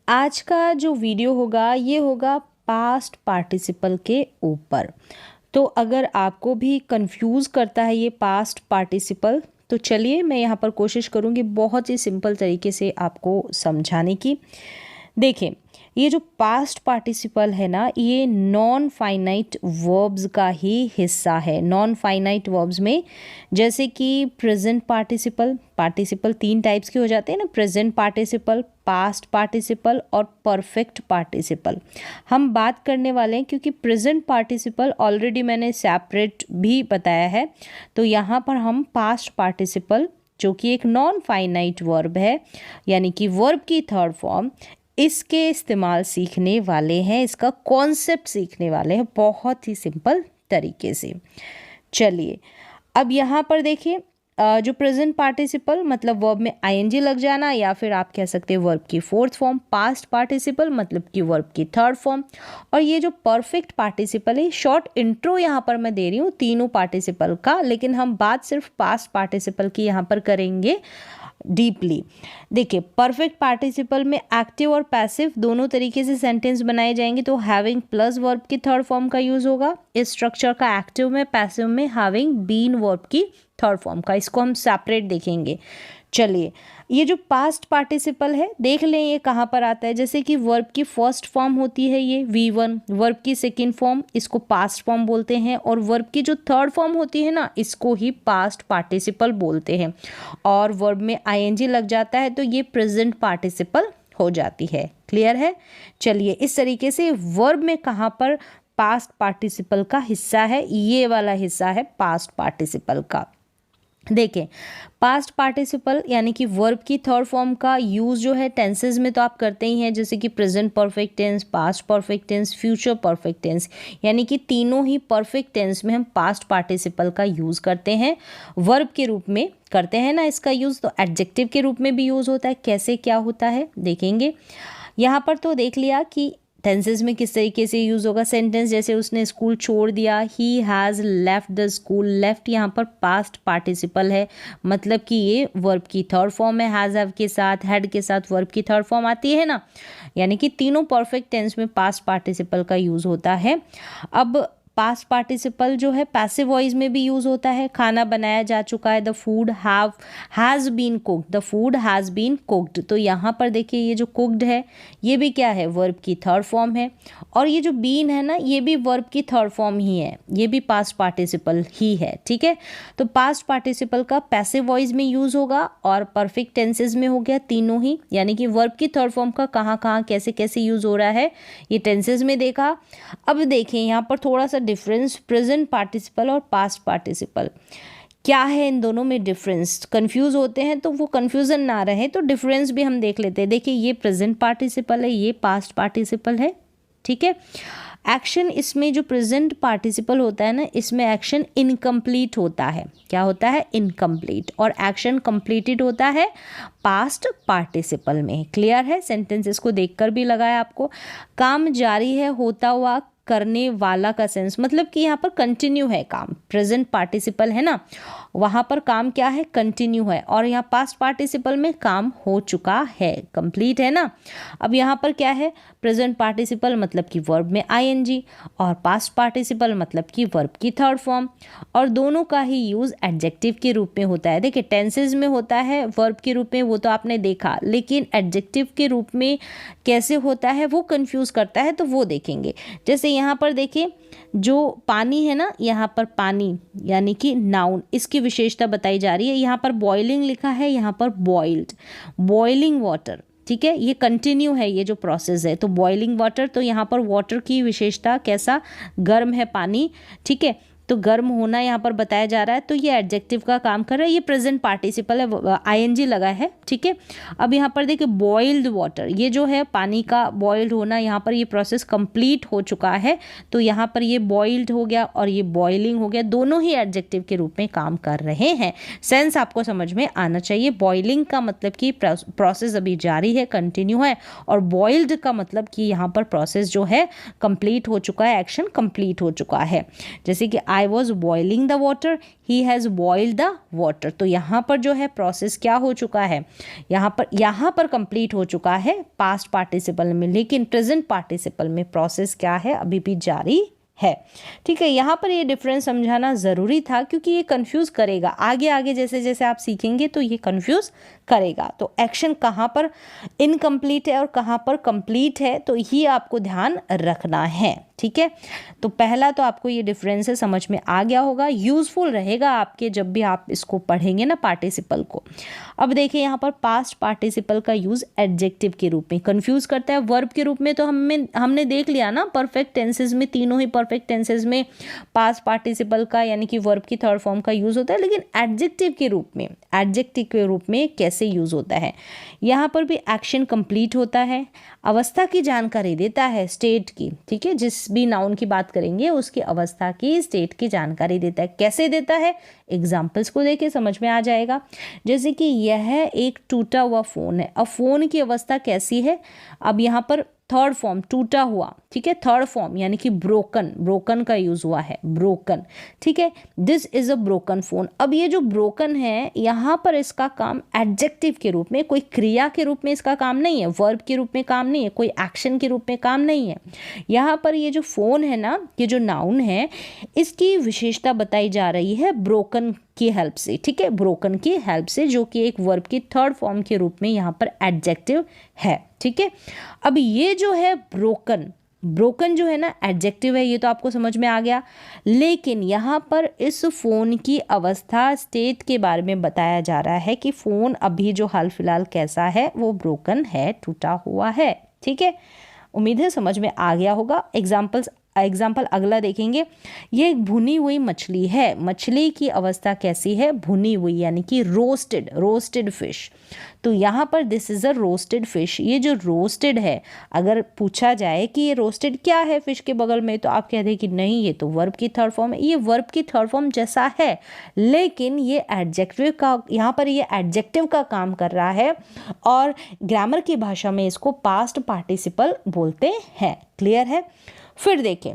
आज का जो वीडियो होगा ये होगा पास्ट पार्टिसिपल के ऊपर। तो अगर आपको भी कंफ्यूज करता है ये पास्ट पार्टिसिपल, तो चलिए मैं यहाँ पर कोशिश करूँगी बहुत ही सिंपल तरीके से आपको समझाने की। देखिए, ये जो पास्ट पार्टिसिपल है ना, ये नॉन फाइनाइट वर्ब्स का ही हिस्सा है। नॉन फाइनाइट वर्ब्स में जैसे कि प्रेजेंट पार्टिसिपल, पार्टिसिपल 3 टाइप्स के हो जाते हैं ना, प्रेजेंट पार्टिसिपल, पास्ट पार्टिसिपल और परफेक्ट पार्टिसिपल हम बात करने वाले हैं, क्योंकि प्रेजेंट पार्टिसिपल ऑलरेडी मैंने सेपरेट भी बताया है। तो यहाँ पर हम पास्ट पार्टिसिपल, जो कि एक नॉन फाइनाइट वर्ब है, यानी कि वर्ब की थर्ड फॉर्म, इसके इस्तेमाल सीखने वाले हैं, इसका कॉन्सेप्ट सीखने वाले हैं बहुत ही सिंपल तरीके से। चलिए अब यहाँ पर देखिए, जो प्रेजेंट पार्टिसिपल मतलब वर्ब में आईएनजी लग जाना, या फिर आप कह सकते हैं वर्ब की फोर्थ फॉर्म। पास्ट पार्टिसिपल मतलब कि वर्ब की थर्ड फॉर्म। और ये जो परफेक्ट पार्टिसिपल है, शॉर्ट इंट्रो यहाँ पर मैं दे रही हूँ तीनों पार्टिसिपल का, लेकिन हम बात सिर्फ पास्ट पार्टिसिपल की यहाँ पर करेंगे डीपली। देखिए, परफेक्ट पार्टिसिपल में एक्टिव और पैसिव दोनों तरीके से सेंटेंस बनाए जाएंगे। तो हैविंग प्लस वर्ब की थर्ड फॉर्म का यूज होगा इस स्ट्रक्चर का एक्टिव में, पैसिव में हैविंग बीन वर्ब की थर्ड फॉर्म का। इसको हम सेपरेट देखेंगे। चलिए, ये जो पास्ट पार्टिसिपल है देख लें ये कहाँ पर आता है। जैसे कि वर्ब की फर्स्ट फॉर्म होती है ये V1, वर्ब की सेकंड फॉर्म इसको पास्ट फॉर्म बोलते हैं, और वर्ब की जो थर्ड फॉर्म होती है ना, इसको ही पास्ट पार्टिसिपल बोलते हैं। और वर्ब में आईएनजी लग जाता है तो ये प्रेजेंट पार्टिसिपल हो जाती है। क्लियर है? चलिए, इस तरीके से वर्ब में कहाँ पर पास्ट पार्टिसिपल का हिस्सा है, ये वाला हिस्सा है पास्ट पार्टिसिपल का। देखें, पास्ट पार्टिसिपल यानी कि वर्ब की थर्ड फॉर्म का यूज़ जो है टेंसेस में तो आप करते ही हैं, जैसे कि present perfect tense, past perfect tense, future perfect tense, यानी कि तीनों ही परफेक्ट टेंस में हम पास्ट पार्टिसिपल का यूज़ करते हैं। वर्ब के रूप में करते हैं ना इसका यूज़, तो एडजेक्टिव के रूप में भी यूज़ होता है। कैसे क्या होता है देखेंगे। यहाँ पर तो देख लिया कि टेंसेस में किस तरीके से यूज़ होगा। सेंटेंस जैसे उसने स्कूल छोड़ दिया, he has left the school. Left यहाँ पर पास्ट पार्टिसिपल है, मतलब कि ये वर्ब की थर्ड फॉर्म है। हैज़ हैव के साथ, हैड के साथ वर्ब की थर्ड फॉर्म आती है ना, यानी कि तीनों परफेक्ट टेंस में पास्ट पार्टिसिपल का यूज़ होता है। अब पास्ट पार्टिसिपल जो है पैसिव वॉइस में भी यूज़ होता है। खाना बनाया जा चुका है, the food has been cooked, the food has been cooked. तो यहाँ पर देखिए, ये जो कुक्ड है ये भी क्या है, वर्ब की थर्ड फॉर्म है। और ये जो बीन है ना, ये भी वर्ब की थर्ड फॉर्म ही है, ये भी पास्ट पार्टिसिपल ही है। ठीक है, तो पास्ट पार्टिसिपल का पैसिव वॉइस में यूज़ होगा और परफेक्ट टेंसेज में हो गया तीनों ही, यानी कि वर्ब की थर्ड फॉर्म का कहाँ कहाँ कैसे कैसे यूज़ हो रहा है ये टेंसेज में देखा। अब देखें यहाँ पर थोड़ा सा डिफरेंस, प्रेजेंट पार्टिसिपल और पास्ट पार्टिसिपल क्या है, इन दोनों में डिफरेंस। कंफ्यूज होते हैं तो वो कंफ्यूजन ना रहे तो डिफरेंस भी हम देख लेते हैं। देखिए, ये प्रेजेंट पार्टिसिपल है, ये पास्ट पार्टिसिपल है। ठीक है, एक्शन इसमें जो प्रेजेंट पार्टिसिपल होता है ना, इसमें एक्शन इनकम्प्लीट होता है। क्या होता है? इनकम्प्लीट। और एक्शन कंप्लीटेड होता है पास्ट पार्टिसिपल में। क्लियर है? सेंटेंसेस को देखकर भी लगाया आपको। काम जारी है, होता हुआ, करने वाला का सेंस, मतलब कि यहाँ पर कंटिन्यू है काम। प्रेजेंट पार्टिसिपल है ना, वहाँ पर काम क्या है? कंटिन्यू है। और यहाँ पास्ट पार्टिसिपल में काम हो चुका है, कंप्लीट है ना। अब यहाँ पर क्या है? प्रेजेंट पार्टिसिपल मतलब कि वर्ब में आईएनजी, और पास्ट पार्टिसिपल मतलब कि वर्ब की थर्ड फॉर्म। और दोनों का ही यूज़ एडजेक्टिव के रूप में होता है। देखिए, टेंसेज में होता है वर्ब के रूप में, वो तो आपने देखा, लेकिन एडजेक्टिव के रूप में कैसे होता है वो कंफ्यूज करता है, तो वो देखेंगे। जैसे यहाँ पर देखिए, जो पानी है ना, यहाँ पर पानी यानी कि नाउन, इसकी विशेषता बताई जा रही है। यहाँ पर बॉइलिंग लिखा है, यहाँ पर बॉइल्ड, बॉइलिंग वाटर। ठीक है, ये कंटिन्यू है, ये जो प्रोसेस है। तो बॉइलिंग वाटर, तो यहाँ पर वाटर की विशेषता कैसा? गर्म है पानी। ठीक है, तो गर्म होना यहाँ पर बताया जा रहा है, तो ये एडजेक्टिव का काम कर रहा है। ये प्रेजेंट पार्टिसिपल है, आईएनजी लगा है। ठीक है, अब यहाँ पर देखिए बॉइल्ड वाटर, ये जो है पानी का बॉइल्ड होना, यहाँ पर ये प्रोसेस कंप्लीट हो चुका है, तो यहाँ पर ये बॉइल्ड हो गया और ये बॉइलिंग हो गया। दोनों ही एडजेक्टिव के रूप में काम कर रहे हैं। सेंस आपको समझ में आना चाहिए। बॉइलिंग का मतलब कि प्रोसेस अभी जारी है, कंटिन्यू है, और बॉइल्ड का मतलब कि यहाँ पर प्रोसेस जो है कंप्लीट हो चुका है, एक्शन कंप्लीट हो चुका है। जैसे कि I was boiling the water, he has boiled the water. तो यहाँ पर जो है प्रोसेस क्या हो चुका है, यहाँ पर कंप्लीट हो चुका है पास्ट पार्टिसिपल में, लेकिन प्रेजेंट पार्टिसिपल में प्रोसेस क्या है, अभी भी जारी है। ठीक है, यहाँ पर ये डिफरेंस समझाना ज़रूरी था क्योंकि ये कंफ्यूज करेगा आगे आगे, जैसे जैसे आप सीखेंगे तो ये कंफ्यूज करेगा। तो एक्शन कहाँ पर इनकम्प्लीट है और कहाँ पर कंप्लीट है, तो ये आपको ध्यान रखना है। ठीक है, तो पहला तो आपको ये डिफरेंस समझ में आ गया होगा, यूज़फुल रहेगा आपके जब भी आप इसको पढ़ेंगे ना पार्टिसिपल को। अब देखिए यहाँ पर पास्ट पार्टिसिपल का यूज़ एडजेक्टिव के रूप में, कंफ्यूज करता है वर्ब के रूप में तो हमने देख लिया ना, परफेक्ट टेंसेज में, तीनों ही परफेक्ट टेंसेज में पास्ट पार्टिसिपल का यानी कि वर्ब की थर्ड फॉर्म का यूज़ होता है, लेकिन एडजेक्टिव के रूप में कैसे यूज़ होता है। यहाँ पर भी एक्शन कंप्लीट होता है, अवस्था की जानकारी देता है, स्टेट की। ठीक है, जिस भी नाउन की बात करेंगे उसकी अवस्था की, स्टेट की जानकारी देता है। कैसे देता है, एग्जाम्पल्स को देके समझ में आ जाएगा। जैसे कि यह एक टूटा हुआ फ़ोन है, अब फ़ोन की अवस्था कैसी है, अब यहाँ पर थर्ड फॉर्म टूटा हुआ, ठीक है, थर्ड फॉर्म यानी कि ब्रोकन का यूज हुआ है, ब्रोकन। ठीक है, this is a broken phone. अब ये जो ब्रोकन है यहाँ पर इसका काम एडजेक्टिव के रूप में, कोई क्रिया के रूप में इसका काम नहीं है, वर्ब के रूप में काम नहीं है, कोई एक्शन के रूप में काम नहीं है। यहाँ पर ये जो फोन है ना, ये जो नाउन है, इसकी विशेषता बताई जा रही है ब्रोकन की हेल्प से। ठीक है, ब्रोकन की हेल्प से, जो कि एक वर्ब की थर्ड फॉर्म के रूप में यहाँ पर एडजेक्टिव है। ठीक है, अब ये जो है ब्रोकन जो है ना एडजेक्टिव है, ये तो आपको समझ में आ गया। लेकिन यहाँ पर इस फोन की अवस्था, स्टेट के बारे में बताया जा रहा है कि फोन अभी जो हाल फिलहाल कैसा है, वो ब्रोकन है, टूटा हुआ है। ठीक है, उम्मीद है समझ में आ गया होगा। एग्जाम्पल अगला देखेंगे, ये एक भुनी हुई मछली है, मछली की अवस्था कैसी है, भुनी हुई यानी कि रोस्टेड फिश। तो यहाँ पर this is a roasted fish. ये जो रोस्टेड है, अगर पूछा जाए कि ये रोस्टेड क्या है फिश के बगल में, तो आप कह दें कि नहीं ये तो वर्ब की थर्ड फॉर्म है। ये वर्ब की थर्ड फॉर्म जैसा है, लेकिन ये एडजेक्टिव का, यहाँ पर ये एडजेक्टिव का काम कर रहा है, और ग्रामर की भाषा में इसको पास्ट पार्टिसिपल बोलते हैं। क्लियर है। फिर देखें,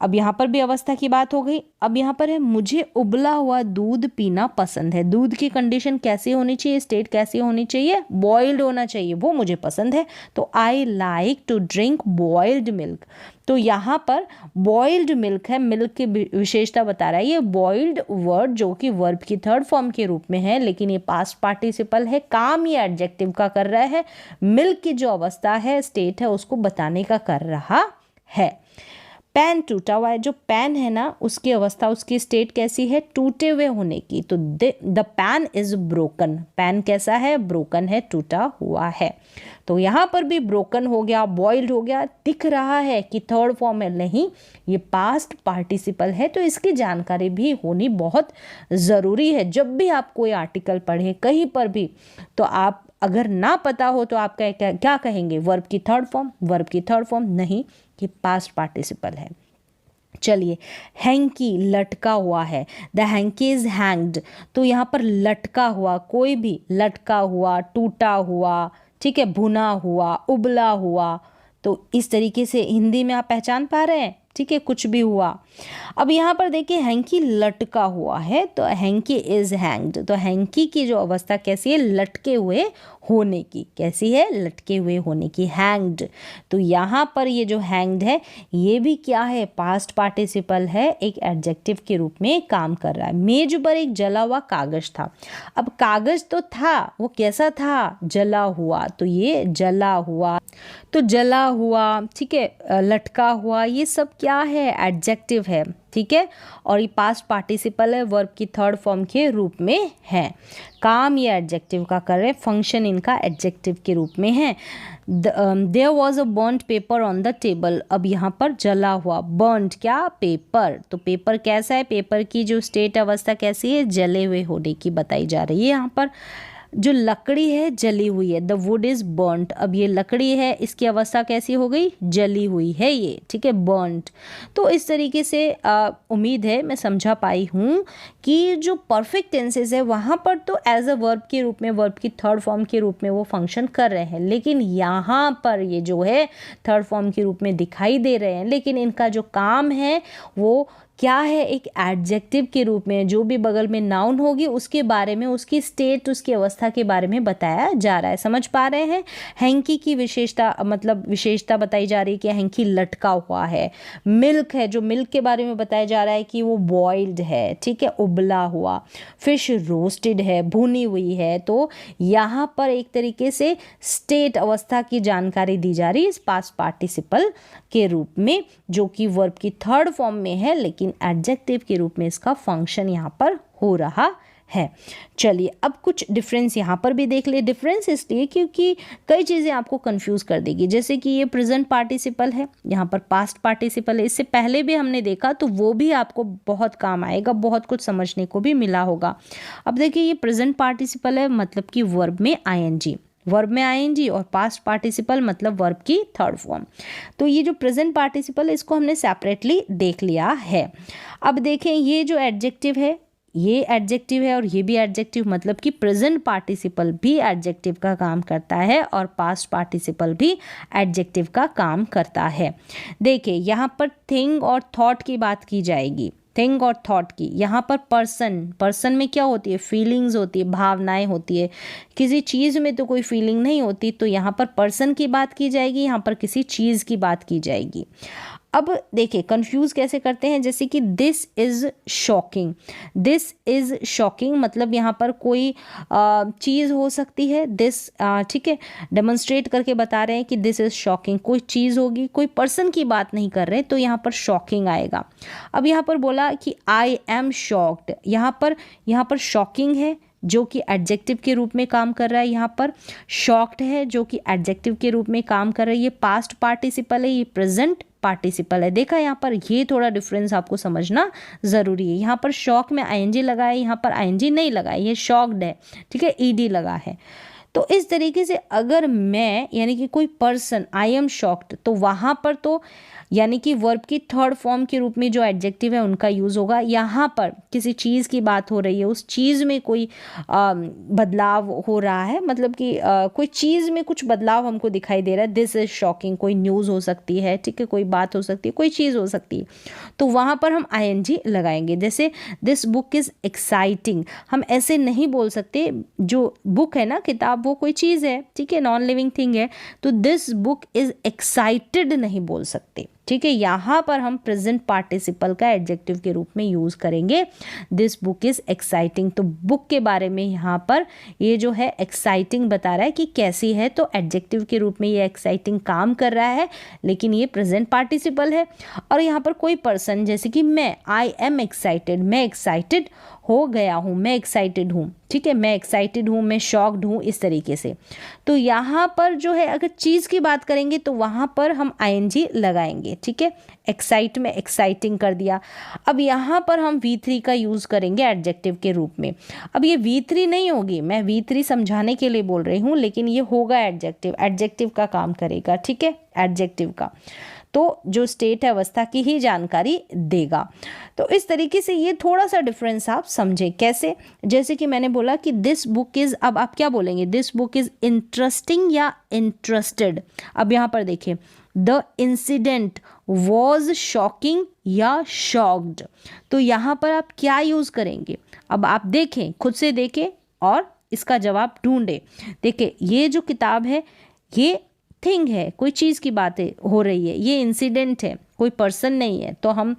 अब यहाँ पर भी अवस्था की बात हो गई। अब यहाँ पर है, मुझे उबला हुआ दूध पीना पसंद है। दूध की कंडीशन कैसी होनी चाहिए, स्टेट कैसी होनी चाहिए, बॉइल्ड होना चाहिए, वो मुझे पसंद है। तो I like to drink boiled milk. तो यहाँ पर बॉइल्ड मिल्क है, मिल्क की विशेषता बता रहा है। ये बॉइल्ड वर्ड जो कि वर्ब की थर्ड फॉर्म के रूप में है, लेकिन ये पास्ट पार्टिसिपल है, काम ये एडजेक्टिव का कर रहा है, मिल्क की जो अवस्था है, स्टेट है, उसको बताने का कर रहा है। पैन टूटा हुआ है, जो पैन है ना उसकी अवस्था, उसकी स्टेट कैसी है, टूटे हुए होने की। तो the pan is broken. Pan कैसा है, ब्रोकन है, टूटा हुआ है। तो यहाँ पर भी ब्रोकन हो गया, बॉइल्ड हो गया। दिख रहा है कि थर्ड फॉर्म है, नहीं, ये पास्ट पार्टिसिपल है, तो इसकी जानकारी भी होनी बहुत ज़रूरी है। जब भी आप कोई आर्टिकल पढ़ें कहीं पर भी, तो आप अगर ना पता हो तो आप क्या कहेंगे, वर्ब की थर्ड फॉर्म नहीं, कि पास्ट पार्टिसिपल है। चलिए, हैंकी लटका हुआ है, द हैंकी इज हैंग्ड। तो यहाँ पर लटका हुआ, कोई भी लटका हुआ, टूटा हुआ, ठीक है, भुना हुआ, उबला हुआ, तो इस तरीके से हिंदी में आप पहचान पा रहे हैं। ठीक है, कुछ भी हुआ। अब यहाँ पर देखिए, हैंकी लटका हुआ है, तो हैंकी इज हैंग्ड। तो हैंकी की जो अवस्था कैसी है, लटके हुए होने की। कैसी है, लटके हुए होने की, हैंग्ड। तो यहाँ पर ये जो हैंग्ड है, ये भी क्या है, पास्ट पार्टिसिपल है, एक एडजेक्टिव के रूप में काम कर रहा है। मेज पर एक जला हुआ कागज था। अब कागज तो था, वो कैसा था, जला हुआ। तो ये जला हुआ, तो जला हुआ, ठीक है, लटका हुआ, ये सब क्या है, एडजेक्टिव है। ठीक है, और ये पास्ट पार्टिसिपल है, वर्ब की थर्ड फॉर्म के रूप में है। काम ये एडजेक्टिव का कर रहे हैं, फंक्शन इनका एडजेक्टिव के रूप में है। There was a burned paper on the table. अब यहाँ पर जला हुआ, बर्न्ड क्या, पेपर। तो पेपर कैसा है, पेपर की जो स्टेट अवस्था कैसी है, जले हुए होने की बताई जा रही है। यहाँ पर जो लकड़ी है जली हुई है, द वुड इज बर्न्ट। अब ये लकड़ी है, इसकी अवस्था कैसी हो गई, जली हुई है ये, ठीक है, बर्न्ट। तो इस तरीके से उम्मीद है मैं समझा पाई हूँ कि जो परफेक्ट टेंसेस है वहाँ पर तो एज अ वर्ब के रूप में, वर्ब की थर्ड फॉर्म के रूप में वो फंक्शन कर रहे हैं, लेकिन यहाँ पर ये जो है थर्ड फॉर्म के रूप में दिखाई दे रहे हैं, लेकिन इनका जो काम है वो क्या है, एक एडजेक्टिव के रूप में जो भी बगल में नाउन होगी उसके बारे में, उसकी स्टेट, उसकी अवस्था के बारे में बताया जा रहा है। समझ पा रहे हैं? हैंकी की विशेषता, मतलब विशेषता बताई जा रही है कि हैंकी लटका हुआ है। मिल्क है, जो मिल्क के बारे में बताया जा रहा है कि वो बॉइल्ड है, ठीक है, उबला हुआ। फिश रोस्टेड है, भुनी हुई है। तो यहाँ पर एक तरीके से स्टेट, अवस्था की जानकारी दी जा रही है इस पास्ट पार्टिसिपल के रूप में, जो कि वर्ब की थर्ड फॉर्म में है, लेकिन एडजेक्टिव के रूप में इसका फंक्शन यहाँ पर हो रहा है। चलिए अब कुछ डिफरेंस यहाँ पर भी देख ले। डिफरेंस इसलिए क्योंकि कई चीज़ें आपको कंफ्यूज कर देगी, जैसे कि ये प्रेजेंट पार्टिसिपल है, यहाँ पर पास्ट पार्टिसिपल है। इससे पहले भी हमने देखा, तो वो भी आपको बहुत काम आएगा, बहुत कुछ समझने को भी मिला होगा। अब देखिए ये प्रेजेंट पार्टिसिपल है, मतलब कि वर्ब में आईएनजी, वर्ब में आईएनजी, और पास्ट पार्टिसिपल मतलब वर्ब की थर्ड फॉर्म। तो ये जो प्रेजेंट पार्टिसिपल है इसको हमने सेपरेटली देख लिया है। अब देखें ये जो एडजेक्टिव है, ये एडजेक्टिव है और ये भी एडजेक्टिव, मतलब कि प्रेजेंट पार्टिसिपल भी एडजेक्टिव का काम करता है और पास्ट पार्टिसिपल भी एडजेक्टिव का काम करता है। देखिए यहाँ पर थिंग और थॉट की बात की जाएगी, थिंग और थॉट की। यहाँ पर पर्सन में क्या होती है, फीलिंग्स होती है, भावनाएं होती है। किसी चीज़ में तो कोई फीलिंग नहीं होती, तो यहाँ पर पर्सन की बात की जाएगी, यहाँ पर किसी चीज़ की बात की जाएगी। अब देखिए कंफ्यूज कैसे करते हैं, जैसे कि this is shocking, this is shocking मतलब यहाँ पर कोई चीज़ हो सकती है, दिस, ठीक है, डेमोन्स्ट्रेट करके बता रहे हैं कि दिस इज़ शॉकिंग, कोई चीज़ होगी, कोई पर्सन की बात नहीं कर रहे, तो यहाँ पर शॉकिंग आएगा। अब यहाँ पर बोला कि आई एम शॉक्ड, यहाँ पर शॉकिंग है जो कि एडजेक्टिव के रूप में काम कर रहा है, यहाँ पर शॉक्ड है जो कि एडजेक्टिव के रूप में काम कर रहा है। ये पास्ट पार्टिसिपल है, ये प्रेजेंट पार्टिसिपल है। देखा यहाँ पर, ये थोड़ा डिफरेंस आपको समझना ज़रूरी है। यहाँ पर शॉक में आईएनजी लगा है, यहाँ पर आईएनजी नहीं लगा है, ये शॉक्ड है, ठीक है, ईडी लगा है। तो इस तरीके से अगर मैं, यानी कि कोई पर्सन, आई एम शॉक्ड, तो वहाँ पर तो यानी कि वर्ब की थर्ड फॉर्म के रूप में जो एडजेक्टिव है उनका यूज़ होगा। यहाँ पर किसी चीज़ की बात हो रही है, उस चीज़ में कोई बदलाव हो रहा है, मतलब कि कोई चीज़ में कुछ बदलाव हमको दिखाई दे रहा है। दिस इज़ शॉकिंग, कोई न्यूज़ हो सकती है, ठीक है, कोई बात हो सकती है, कोई चीज़ हो सकती है, तो वहाँ पर हम आईएनजी लगाएंगे। जैसे दिस बुक इज़ एक्साइटिंग, हम ऐसे नहीं बोल सकते, जो बुक है ना, किताब, वो कोई चीज़ है, ठीक है, नॉन लिविंग थिंग है, तो दिस बुक इज़ एक्साइटेड नहीं बोल सकते, ठीक है। यहाँ पर हम प्रेजेंट पार्टिसिपल का एडजेक्टिव के रूप में यूज़ करेंगे, दिस बुक इज़ एक्साइटिंग। तो बुक के बारे में यहाँ पर ये जो है एक्साइटिंग बता रहा है कि कैसी है, तो एडजेक्टिव के रूप में ये एक्साइटिंग काम कर रहा है, लेकिन ये प्रेजेंट पार्टिसिपल है। और यहाँ पर कोई पर्सन, जैसे कि मैं, आई एम एक्साइटेड, मैं एक्साइटेड हो गया हूँ, मैं एक्साइटेड हूँ, ठीक है, मैं एक्साइटेड हूँ, मैं शॉक्ड हूँ, इस तरीके से। तो यहाँ पर जो है अगर चीज़ की बात करेंगे तो वहाँ पर हम आईएनजी लगाएंगे, ठीक है। एक्साइट में एक्साइटिंग कर दिया। अब यहाँ पर हम V3 का यूज़ करेंगे एडजेक्टिव के रूप में। अब ये V3 नहीं होगी, मैं V3 समझाने के लिए बोल रही हूँ, लेकिन ये होगा एडजेक्टिव, एडजेक्टिव का काम करेगा, ठीक है, एडजेक्टिव का, तो जो स्टेट है अवस्था की ही जानकारी देगा। तो इस तरीके से ये थोड़ा सा डिफरेंस आप समझें। कैसे, जैसे कि मैंने बोला कि दिस बुक इज़, अब आप क्या बोलेंगे, दिस बुक इज़ इंटरेस्टिंग या इंटरेस्टेड। अब यहाँ पर देखिए, द इंसिडेंट वॉज शॉकिंग या शॉक्ड, तो यहाँ पर आप क्या यूज़ करेंगे, अब आप देखें, खुद से देखें और इसका जवाब ढूंढें। देखिए ये जो किताब है, ये थिंग है, कोई चीज़ की बातें हो रही है, ये इंसिडेंट है, कोई पर्सन नहीं है, तो हम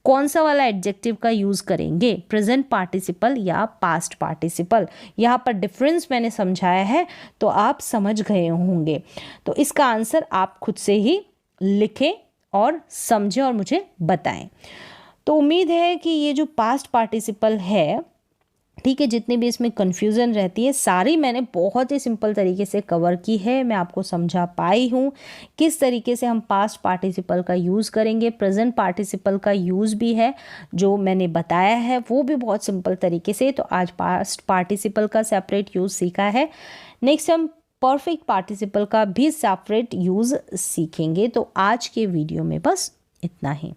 कौन सा वाला एडजेक्टिव का यूज़ करेंगे, प्रेजेंट पार्टिसिपल या पास्ट पार्टिसिपल। यहाँ पर डिफरेंस मैंने समझाया है, तो आप समझ गए होंगे। तो इसका आंसर आप खुद से ही लिखें और समझें और मुझे बताएं। तो उम्मीद है कि ये जो पास्ट पार्टिसिपल है, ठीक है, जितनी भी इसमें कन्फ्यूज़न रहती है सारी मैंने बहुत ही सिंपल तरीके से कवर की है। मैं आपको समझा पाई हूँ किस तरीके से हम पास्ट पार्टिसिपल का यूज़ करेंगे। प्रेजेंट पार्टिसिपल का यूज़ भी है जो मैंने बताया है, वो भी बहुत सिंपल तरीके से। तो आज पास्ट पार्टिसिपल का सेपरेट यूज़ सीखा है, नेक्स्ट हम परफेक्ट पार्टिसिपल का भी सेपरेट यूज़ सीखेंगे। तो आज के वीडियो में बस इतना ही।